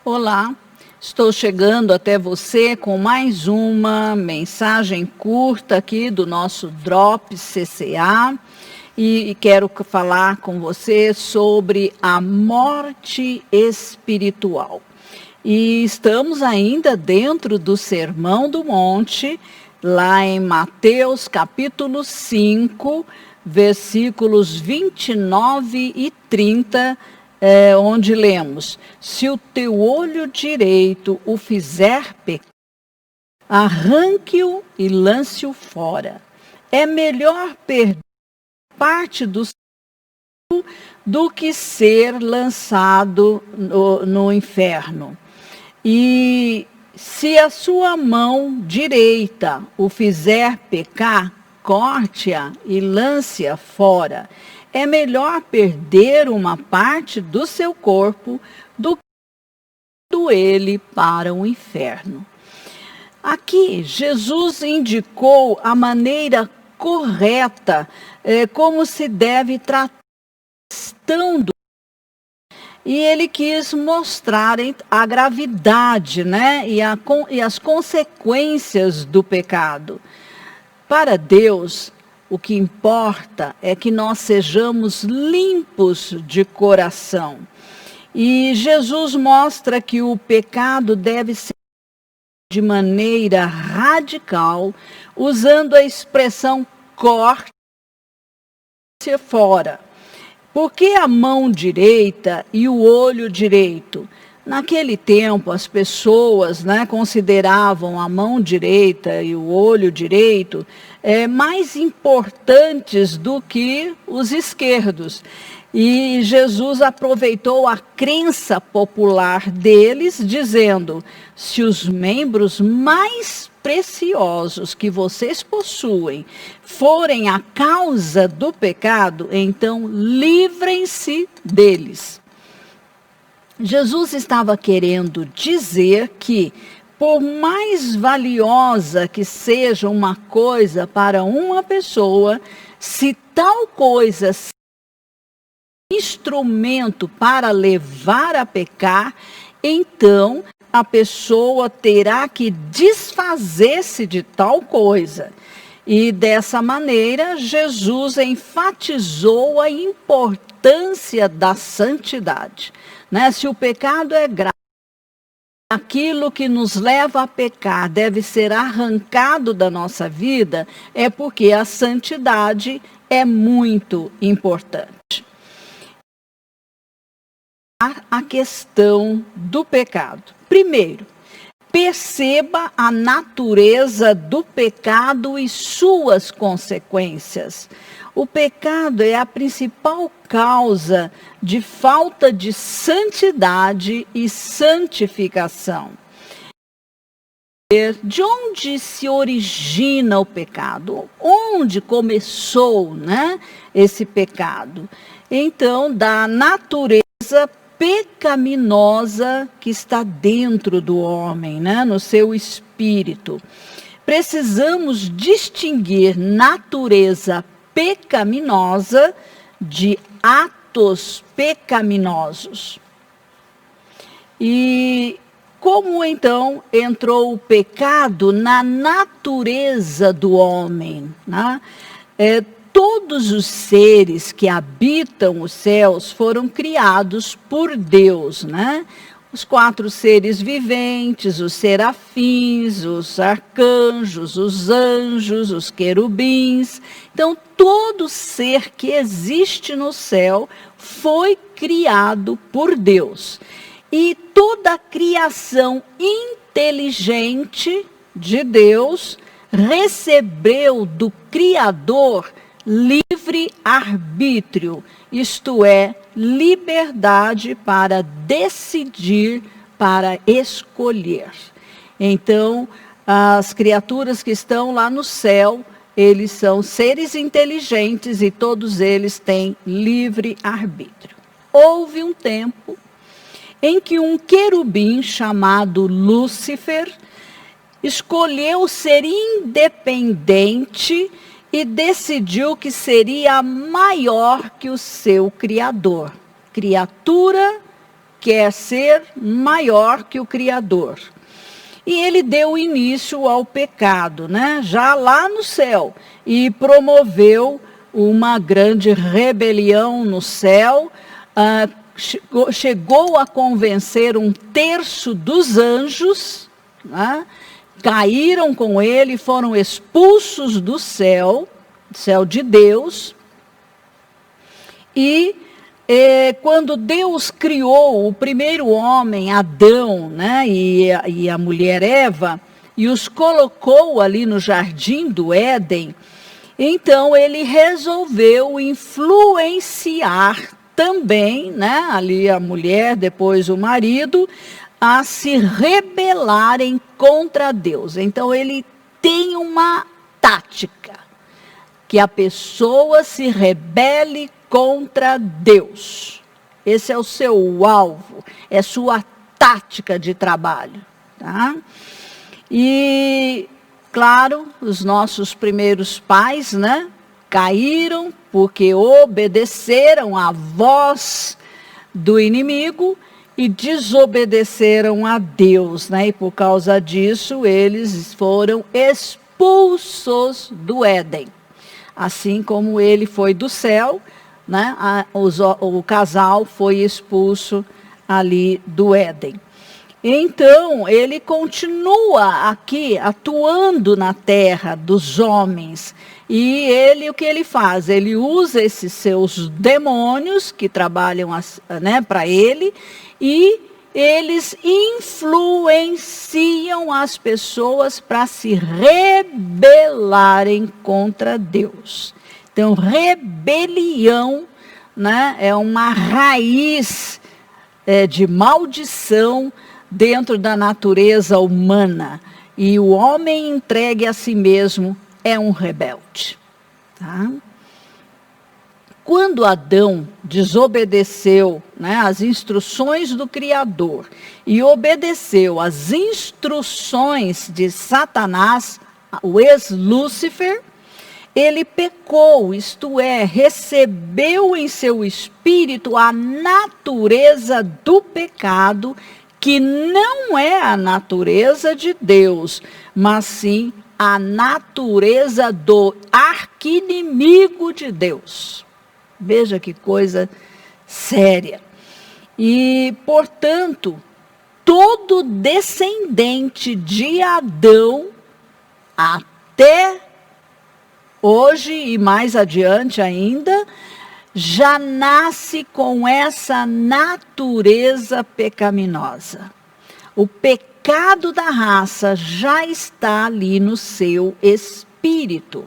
Olá, estou chegando até você com mais uma mensagem curta aqui do nosso Drop CCA e quero falar com você sobre a morte espiritual. E estamos ainda dentro do Sermão do Monte, lá em Mateus capítulo 5, versículos 29 e 30, onde lemos: se o teu olho direito o fizer pecar, arranque-o e lance-o fora. É melhor perder parte do seu do que ser lançado no inferno. E se a sua mão direita o fizer pecar, corte-a e lance-a fora. É melhor perder uma parte do seu corpo do que ele para o inferno. Aqui, Jesus indicou a maneira correta como se deve tratar a questão do. E ele quis mostrar a gravidade, e as consequências do pecado. Para Deus, o que importa é que nós sejamos limpos de coração. E Jesus mostra que o pecado deve ser de maneira radical, usando a expressão corte fora. Por que a mão direita e o olho direito? Naquele tempo, as pessoas consideravam a mão direita e o olho direito mais importantes do que os esquerdos. E Jesus aproveitou a crença popular deles, dizendo: se os membros mais preciosos que vocês possuem forem a causa do pecado, então livrem-se deles. Jesus estava querendo dizer que, por mais valiosa que seja uma coisa para uma pessoa, se tal coisa é instrumento para levar a pecar, então a pessoa terá que desfazer-se de tal coisa. E dessa maneira, Jesus enfatizou a importância da santidade. Se o pecado é grave, aquilo que nos leva a pecar deve ser arrancado da nossa vida, é porque a santidade é muito importante. A questão do pecado. Primeiro, perceba a natureza do pecado e suas consequências. O pecado é a principal causa de falta de santidade e santificação. De onde se origina o pecado? Onde começou, esse pecado? Então, da natureza pecaminosa que está dentro do homem, no seu espírito. Precisamos distinguir natureza pecaminosa de atos pecaminosos. E como então entrou o pecado na natureza do homem? Todos os seres que habitam os céus foram criados por Deus, Os 4 seres viventes, os serafins, os arcanjos, os anjos, os querubins. Então, todo ser que existe no céu foi criado por Deus. E toda a criação inteligente de Deus recebeu do Criador livre arbítrio, isto é, liberdade para decidir, para escolher. Então, as criaturas que estão lá no céu, eles são seres inteligentes e todos eles têm livre arbítrio. Houve um tempo em que um querubim chamado Lúcifer escolheu ser independente e decidiu que seria maior que o seu Criador. Criatura quer ser maior que o Criador. E ele deu início ao pecado, né? Já lá no céu, e promoveu uma grande rebelião no céu, chegou a convencer 1/3 dos anjos, né? Caíram com ele, foram expulsos do céu de Deus. E quando Deus criou o primeiro homem, Adão, né, e a mulher Eva, e os colocou ali no jardim do Éden, então ele resolveu influenciar também, né, ali a mulher, depois o marido, a se rebelarem contra Deus. Então ele tem uma tática, que a pessoa se rebele contra Deus. Esse é o seu alvo, é sua tática de trabalho, tá? E, claro, os nossos primeiros pais, né, caíram porque obedeceram à voz do inimigo e desobedeceram a Deus, né? E por causa disso, eles foram expulsos do Éden. Assim como ele foi do céu, né? O casal foi expulso ali do Éden. Então, ele continua aqui atuando na terra dos homens. E o que ele faz? Ele usa esses seus demônios que trabalham, né, para ele, e eles influenciam as pessoas para se rebelarem contra Deus. Então, rebelião, né, é uma raiz de maldição dentro da natureza humana. E o homem entregue a si mesmo é um rebelde. Tá? Quando Adão desobedeceu, né, as instruções do Criador e obedeceu às instruções de Satanás, o ex-Lúcifer, ele pecou, isto é, recebeu em seu espírito a natureza do pecado, que não é a natureza de Deus, mas sim a natureza do arqui-inimigo de Deus. Veja que coisa séria. E, portanto, todo descendente de Adão, até hoje e mais adiante ainda, já nasce com essa natureza pecaminosa. O pecado da raça já está ali no seu espírito.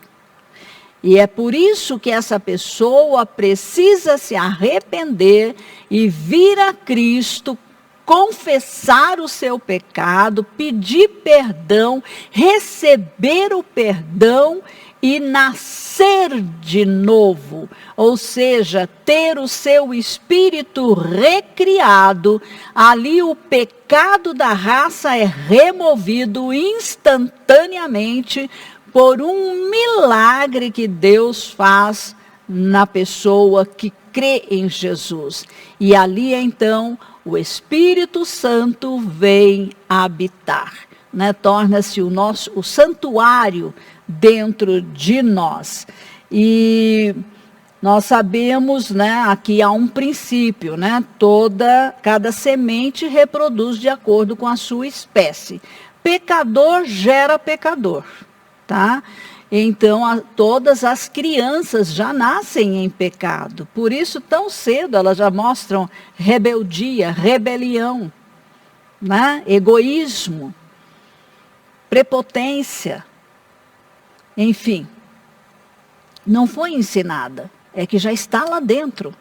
E é por isso que essa pessoa precisa se arrepender e vir a Cristo, confessar o seu pecado, pedir perdão, receber o perdão e nascer de novo, ou seja, ter o seu espírito recriado. Ali o pecado da raça é removido instantaneamente por um milagre que Deus faz na pessoa que crê em Jesus. E ali então o Espírito Santo vem habitar, né? Torna-se o santuário dentro de nós. E nós sabemos, né, aqui há um princípio, né? Cada semente reproduz de acordo com a sua espécie. Pecador gera pecador, tá? Então, todas as crianças já nascem em pecado. Por isso, tão cedo, elas já mostram rebeldia, rebelião, né? Egoísmo, prepotência. Enfim, não foi ensinada, é que já está lá dentro.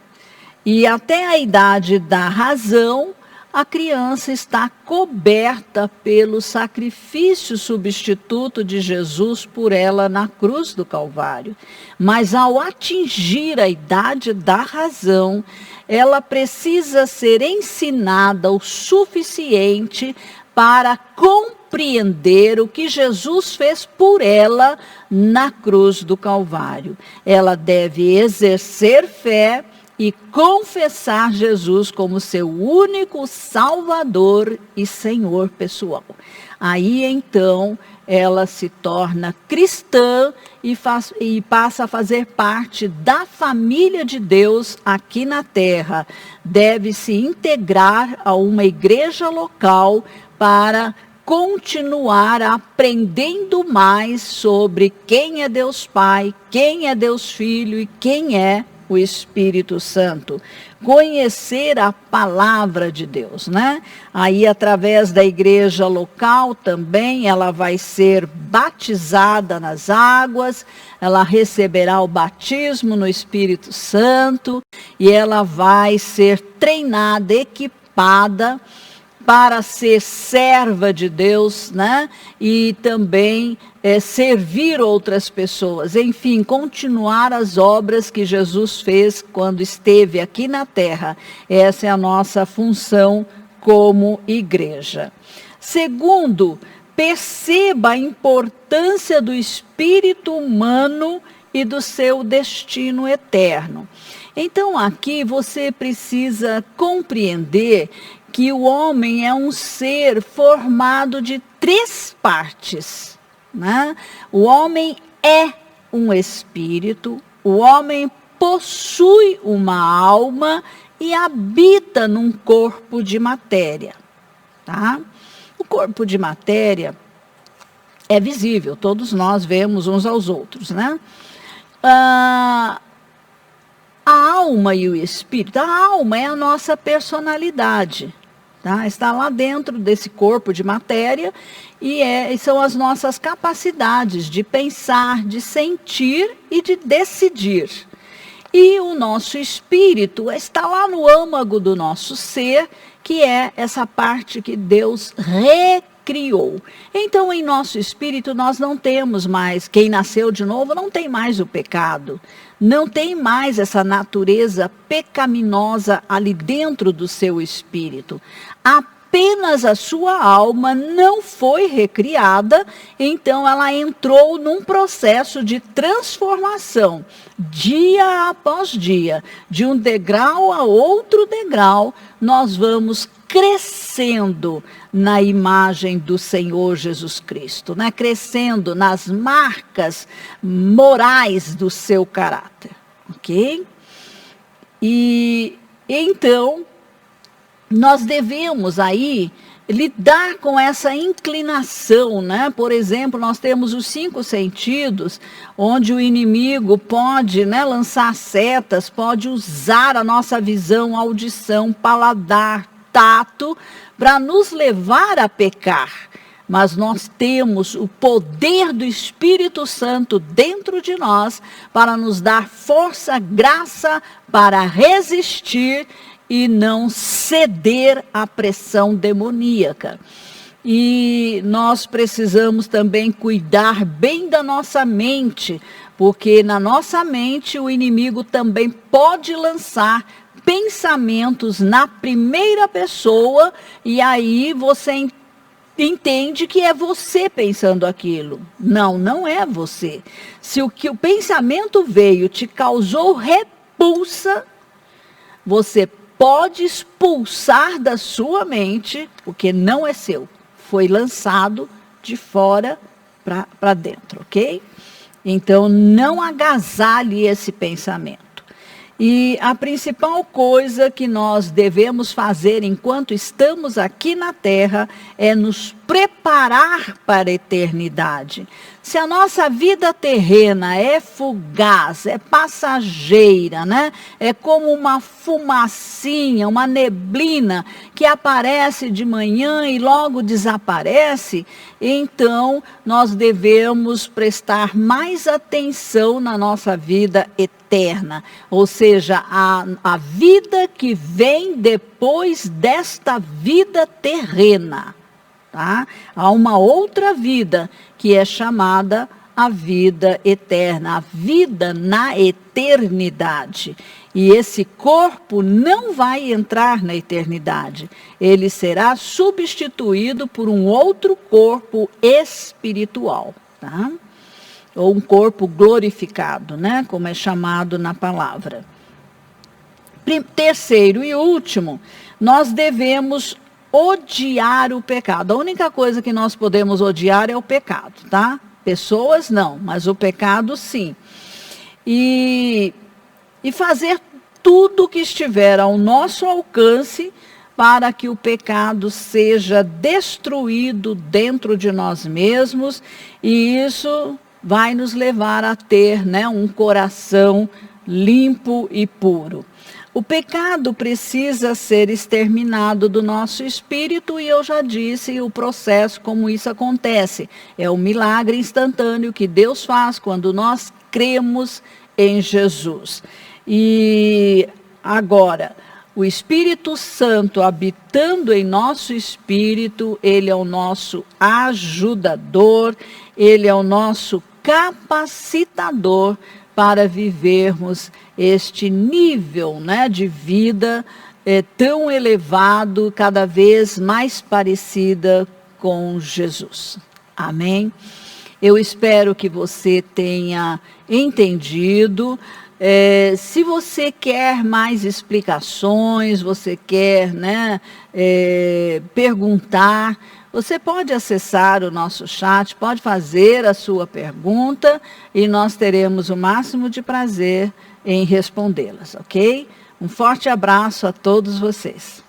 E até a idade da razão, a criança está coberta pelo sacrifício substituto de Jesus por ela na cruz do Calvário. Mas ao atingir a idade da razão, ela precisa ser ensinada o suficiente para compreender o que Jesus fez por ela na cruz do Calvário. Ela deve exercer fé, e confessar Jesus como seu único Salvador e Senhor pessoal. Aí então ela se torna cristã e passa a fazer parte da família de Deus aqui na terra. Deve se integrar a uma igreja local para continuar aprendendo mais sobre quem é Deus Pai, quem é Deus Filho e quem é o Espírito Santo. Conhecer a palavra de Deus, né? Aí, através da igreja local também, ela vai ser batizada nas águas, ela receberá o batismo no Espírito Santo e ela vai ser treinada, equipada para ser serva de Deus, né? E também servir outras pessoas. Enfim, continuar as obras que Jesus fez quando esteve aqui na terra. Essa é a nossa função como igreja. Segundo, perceba a importância do espírito humano e do seu destino eterno. Então, aqui você precisa compreender que o homem é um ser formado de 3 partes, né? O homem é um espírito, o homem possui uma alma e habita num corpo de matéria, tá? O corpo de matéria é visível, todos nós vemos uns aos outros, né? A alma e o espírito, a alma é a nossa personalidade, tá? Está lá dentro desse corpo de matéria e são as nossas capacidades de pensar, de sentir e de decidir. E o nosso espírito está lá no âmago do nosso ser, que é essa parte que Deus recriou. Então, em nosso espírito, nós não temos mais, quem nasceu de novo não tem mais o pecado. Não tem mais essa natureza pecaminosa ali dentro do seu espírito. Apenas a sua alma não foi recriada, então ela entrou num processo de transformação, dia após dia, de um degrau a outro degrau, nós vamos crescendo na imagem do Senhor Jesus Cristo, né? Crescendo nas marcas morais do seu caráter, ok? E então, nós devemos aí lidar com essa inclinação, né? Por exemplo, nós temos os 5 sentidos, onde o inimigo pode, né, lançar setas, pode usar a nossa visão, audição, paladar, tato, para nos levar a pecar. Mas nós temos o poder do Espírito Santo dentro de nós para nos dar força, graça para resistir e não ceder à pressão demoníaca. E nós precisamos também cuidar bem da nossa mente, porque na nossa mente o inimigo também pode lançar pensamentos na primeira pessoa, e aí você entende que é você pensando aquilo. Não, não é você. Se o pensamento veio, te causou repulsa, você pode expulsar da sua mente, porque não é seu. Foi lançado de fora para dentro, ok? Então, não agasalhe esse pensamento. E a principal coisa que nós devemos fazer enquanto estamos aqui na Terra é nos preparar para a eternidade. Se a nossa vida terrena é fugaz, é passageira, né? É como uma fumacinha, uma neblina que aparece de manhã e logo desaparece, então nós devemos prestar mais atenção na nossa vida eterna, ou seja, a vida que vem depois desta vida terrena. Tá? Há uma outra vida que é chamada a vida eterna, a vida na eternidade. E esse corpo não vai entrar na eternidade. Ele será substituído por um outro corpo espiritual, tá? Ou um corpo glorificado, né? Como é chamado na palavra. Terceiro e último, nós devemos odiar o pecado. A única coisa que nós podemos odiar é o pecado, tá? Pessoas não, mas o pecado sim. E fazer tudo o que estiver ao nosso alcance para que o pecado seja destruído dentro de nós mesmos, e isso vai nos levar a ter, né, um coração limpo e puro. O pecado precisa ser exterminado do nosso espírito, e eu já disse o processo como isso acontece. É o milagre instantâneo que Deus faz quando nós cremos em Jesus. E agora, o Espírito Santo habitando em nosso espírito, ele é o nosso ajudador, ele é o nosso capacitador para vivermos este nível, né, de vida tão elevado, cada vez mais parecida com Jesus. Amém? Eu espero que você tenha entendido. Se você quer mais explicações, você quer, né, perguntar, você pode acessar o nosso chat, pode fazer a sua pergunta e nós teremos o máximo de prazer em respondê-las, ok? Um forte abraço a todos vocês.